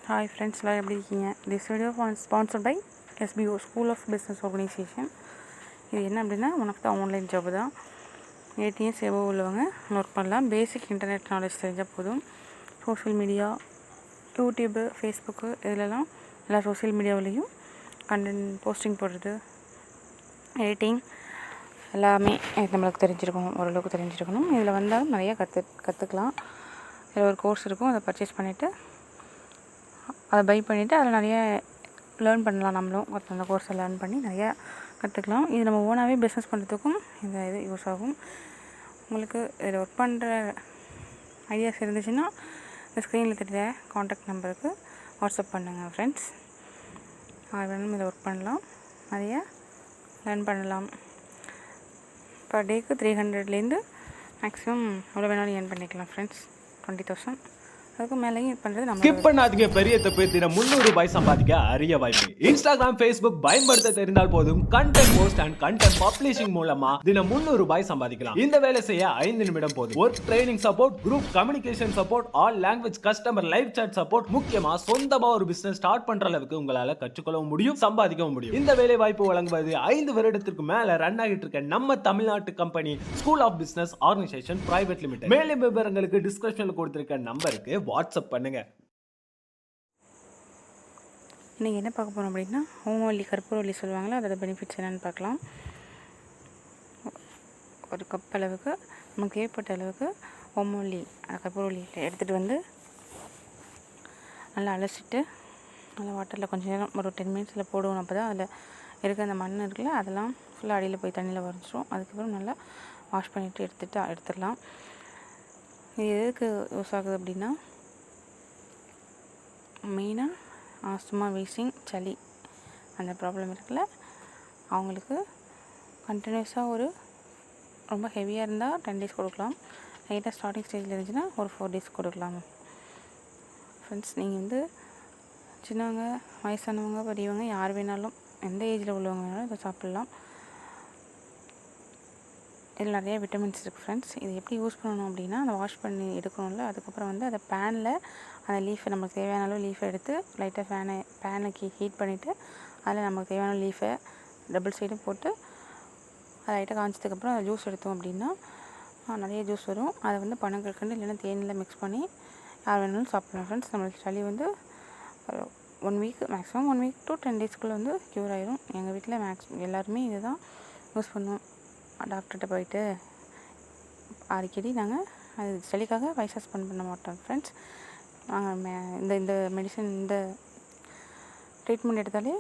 Hi friends, எல்லாரும் எப்படி இருக்கீங்க? This video sponsored by SBO School of Business Organization. இது என்ன அப்படின்னா உனக்கு தான் ஆன்லைன் ஜாப் தான். 18 years above உள்ளவங்க ஒர்க் பண்ணலாம். பேசிக் இன்டர்நெட் நாலேஜ் தெரிஞ்சால் போதும். சோஷியல் மீடியா, யூடியூப்பு, ஃபேஸ்புக்கு இதிலலாம் எல்லா சோஷியல் மீடியாவிலையும் கண்டென்ட் போஸ்டிங் போடுறது, எடிட்டிங் எல்லாமே நம்மளுக்கு தெரிஞ்சிருக்கணும், ஓரளவுக்கு தெரிஞ்சிருக்கணும். இதில் வந்தாலும் நிறையா கற்றுக்கலாம். இதில் ஒரு கோர்ஸ் இருக்கும், அதை பர்ச்சேஸ் பண்ணிவிட்டு அதை பை பண்ணிவிட்டு அதில் நிறைய லேர்ன் பண்ணலாம். நம்மளும் அந்த கோர்ஸை லேர்ன் பண்ணி நிறையா கற்றுக்கலாம். இது நம்ம ஓனாகவே பிஸ்னஸ் பண்ணுறதுக்கும் இந்த இது யூஸ் ஆகும். உங்களுக்கு இதில் ஒர்க் பண்ணுற ஐடியாஸ் இருந்துச்சுன்னா இந்த ஸ்க்ரீனில் தெரிகிற காண்டாக்ட் நம்பருக்கு வாட்ஸ்அப் பண்ணுங்கள் ஃப்ரெண்ட்ஸ். அது வேணும் இதில் ஒர்க் பண்ணலாம், நிறைய லேர்ன் பண்ணலாம். பர் டேக்கு 300லேருந்து மேக்ஸிமம் எவ்வளோ வேணாலும் ஏர்ன் பண்ணிக்கலாம் ஃப்ரெண்ட்ஸ். 20,000 அதுக்கு மேலேயும் பண்ணுறது நம்ம ஸ்கிப் பண்ணாதீங்க. பெரிய தப்பு தினம் 300 ரூபாய் சம்பாதிக்க அரிய வாய்ப்பு. இன்ஸ்டாகிராம், ஃபேஸ்புக் பயன்படுத்த தெரிந்தால் போதும் content post and content publishing மூலமா தினம் 300 ரூபாய் சம்பாதிக்கலாம். இந்த வேலை செய்ய 5 நிமிடம் போதும். Work training support, group communication support, all language customer live chat support, முக்கியமா சொந்தமா ஒரு பிசினஸ் ஸ்டார்ட் பண்ற அளவுக்கு உங்களால கற்றுக்கொள்ளவும் முடியும், சம்பாதிக்கவும் முடியும். இந்த வேலை வாய்ப்பு வழங்குவது 5 வருடத்திற்கு மேல ரன் ஆகிட்டு இருக்க நம்ம தமிழ்நாட்டு company school of business organisation private limited. மேலும் விவரங்களுக்கு டிஸ்கிரிப்ஷன்ல கொடுத்திருக்க நம்பருக்கு வாட்ஸ்அப் பண்ணுங்க. இன்றைக்கி என்ன பார்க்க போகிறோம் அப்படின்னா ஓமவல்லி, கற்பூரவல்லி சொல்லுவாங்களா, அதோட பெனிஃபிட்ஸ் என்னென்னு பார்க்கலாம். ஒரு கப் அளவுக்கு நமக்கு தேவைப்பட்ட அளவுக்கு ஓமவல்லி, கற்பூரவல்லி எடுத்துகிட்டு வந்து நல்லா அலசிட்டு நல்லா வாட்டரில் கொஞ்சம் நேரம் ஒரு 10 மினிட்ஸில் போடுவோம். அப்போ தான் அதில் இருக்க அந்த மண் இருக்குல்ல, அதெல்லாம் ஃபுல்லாக அடியில் போய் தண்ணியில் வரைஞ்சிரும். அதுக்கப்புறம் நல்லா வாஷ் பண்ணிவிட்டு எடுத்துடலாம். இது எதுக்கு யூஸ் ஆகுது அப்படின்னா, மெயினாக ஆஸ்துமா, வீசிங், சளி அந்த ப்ராப்ளம் இருக்குல்ல, அவங்களுக்கு கண்டினியூஸாக ஒரு ரொம்ப ஹெவியாக இருந்தால் 10 days கொடுக்கலாம். லைட்டாக ஸ்டார்டிங் ஸ்டேஜில் இருந்துச்சுன்னா ஒரு 4 days கொடுக்கலாம். ஃப்ரெண்ட்ஸ், நீங்கள் சின்னவங்க, வயசானவங்க, பெரியவங்க யார் வேணாலும், எந்த ஏஜில் உள்ளவங்க வேணாலும் இதை சாப்பிட்லாம். இதில் நிறைய விட்டமின்ஸ் இருக்குது ஃப்ரெண்ட்ஸ். இது எப்படி யூஸ் பண்ணணும் அப்படின்னா, அதை வாஷ் பண்ணி எடுக்கணும்ல, அதுக்கப்புறம் அதை பேனில் அந்த லீஃபை நமக்கு தேவையான அளவு லீஃபை எடுத்து லைட்டாக பேனுக்கு ஹீட் பண்ணிவிட்டு அதில் நமக்கு தேவையான லீஃபை டபுள் சைடும் போட்டு அதை லைட்டாக காய்ச்சதுக்கப்புறம் அதை ஜூஸ் எடுத்தோம் அப்படின்னா நிறைய ஜூஸ் வரும். அதை பனங்கற்கண்டு இல்லைன்னா தேனில் மிக்ஸ் பண்ணி யார் வேணாலும் சாப்பிடலாம் ஃப்ரெண்ட்ஸ். நம்மளுக்கு சளி 1 வீக் மேக்ஸிமம் 1 week to 10 daysக்குள்ளே க்யூர் ஆயிரும். எங்கள் வீட்டில் எல்லாருமே இதை தான் யூஸ் பண்ணுவோம். டாக்டர்கிட்ட போயிட்டு அடிக்கடி நாங்கள் அது சளிக்காக பைசா ஸ்பெண்ட் பண்ண மாட்டோம் ஃப்ரெண்ட்ஸ். நாங்கள் இந்த மெடிசன், இந்த ட்ரீட்மெண்ட் எடுத்தாலே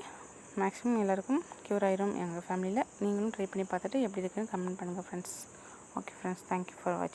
மேக்ஸிமம் எல்லாருக்கும் க்யூர் ஆயிரும் எங்கள் ஃபேமிலியில். நீங்களும் ட்ரை பண்ணி பார்த்துட்டு எப்படி இருக்குன்னு கமெண்ட் பண்ணுங்கள் friends. Okay friends, thank you for வாட்சிங்.